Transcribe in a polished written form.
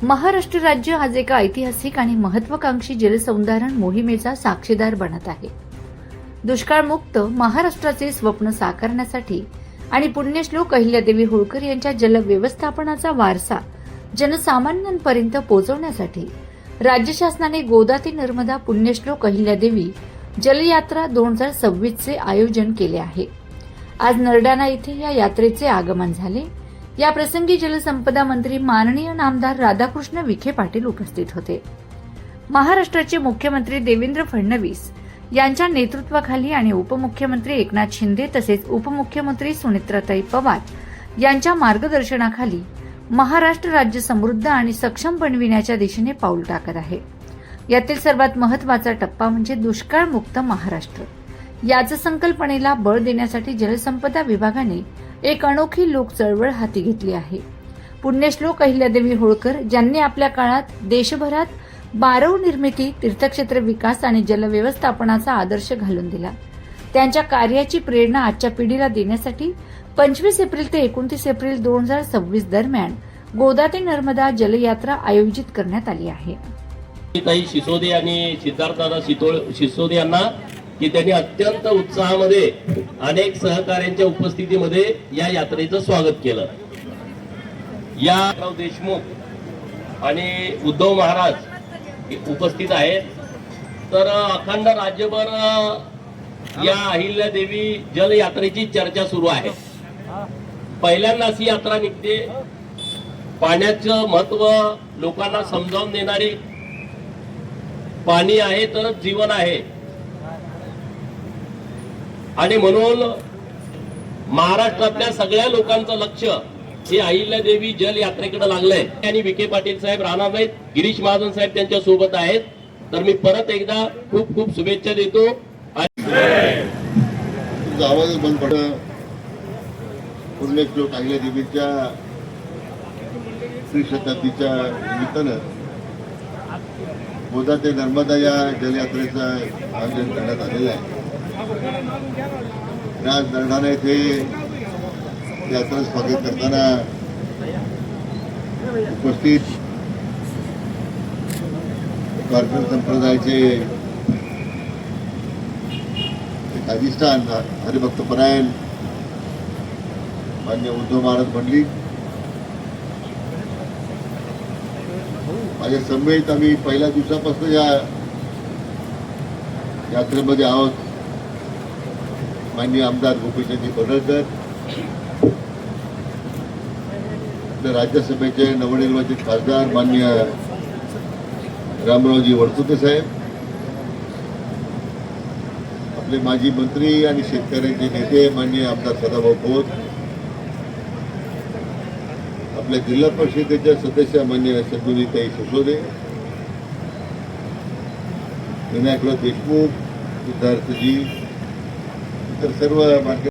महाराष्ट्र राज्य आज एका ऐतिहासिक आणि महत्वाकांक्षी जलसंधारण मोहिमेचा साक्षीदार बनत आहे. दुष्काळमुक्त महाराष्ट्राचे स्वप्न साकारण्यासाठी आणि पुण्यश्लोक अहिल्यादेवी होळकर यांच्या जल व्यवस्थापनाचा वारसा जनसामान्यांपर्यंत पोहोचवण्यासाठी राज्य शासनाने गोदा ते नर्मदा पुण्यश्लोक अहिल्यादेवी जलयात्रा 2026 चे आयोजन केले आहे. आज नरडाणा येथे या यात्रेचे आगमन झाले. या प्रसंगी जलसंपदा मंत्री माननीय नामदार राधाकृष्ण विखे पाटील उपस्थित होते. महाराष्ट्राचे मुख्यमंत्री देवेंद्र फडणवीस यांच्या नेतृत्वाखाली आणि उपमुख्यमंत्री एकनाथ शिंदे तसेच उपमुख्यमंत्री सुनेत्राताई पवार यांच्या मार्गदर्शनाखाली महाराष्ट्र राज्य समृद्ध आणि सक्षम बनविण्याच्या दिशेने पाऊल टाकत आहे. यातील सर्वात महत्वाचा टप्पा म्हणजे दुष्काळमुक्त महाराष्ट्र. याच संकल्पनेला बळ देण्यासाठी जलसंपदा विभागाने एक अनोखी लोक चळवळ हाती घेतली आहे. पुण्यश्लोक अहिल्यादेवी होळकर ज्यांनी आपल्या काळात देशभरात बारव निर्मिती, तीर्थक्षेत्र विकास आणि जलव्यवस्थापनाचा आदर्श घालून दिला. त्यांच्या कार्याची प्रेरणा आजच्या पिढीला देण्यासाठी 25 एप्रिल ते 29 एप्रिल 2026 दरम्यान गोदा ते नर्मदा जलयात्रा आयोजित करण्यात आली आहे. सिसोदे आणि सिद्धार्थदादा सिसोदे यांना की त्यांनी अत्यंत उत्साहामध्ये अनेक सहकाऱ्यांच्या उपस्थितीमध्ये या यात्रेचं स्वागत केलं. या देशमुख आणि उद्धव महाराज उपस्थित आहेत. तर अखंड राज्यभर या अहिल्यादेवी जल यात्रेची चर्चा सुरू आहे. पहिल्यांदाच ही यात्रा निघते. पाण्याचं महत्व लोकांना समजावून देणारी, पाणी आहे तरच जीवन आहे आणि म्हणून महाराष्ट्रातल्या सगळ्या लोकांचं लक्ष हे अहिल्यादेवी जल यात्रेकडे लागलंय. आणि विखे पाटील साहेब राहणार नाहीत, गिरीश महाजन साहेब त्यांच्या सोबत आहेत. तर मी परत एकदा खूप खूप शुभेच्छा देतो. आवाज बंद पड. पुण्यश्लोक अहिल्यादेवीच्या त्रिशताब्दीच्या निमित्तानं गोदा ते नर्मदा या जलयात्रेचं आयोजन करण्यात आलेलं आहे. आज नरडाणा येथे यात्रा स्वागत करताना उपस्थित कारकून संप्रदायाचे अधिष्ठान हरिभक्तपरायण मान्य उद्धव महाराज मंडळी, माझ्या समेत आम्ही पहिल्या दिवसापासून या यात्रेमध्ये आहोत. माननीय आमदार गोपीचंदजी पडळकर, राज्यसभेचे नवनिर्वाचित खासदार माननीय रामरावजी वडकुते साहेब, आपले माजी मंत्री आणि शेतकऱ्यांचे नेते माननीय आमदार सदाभाऊ खोत, आपल्या जिल्हा परिषदेच्या सदस्य माननीय सद्गुणीताई सिसोदे, विनायकराव देशमुख, सिद्धार्थजी, इतर सर्व मार्ग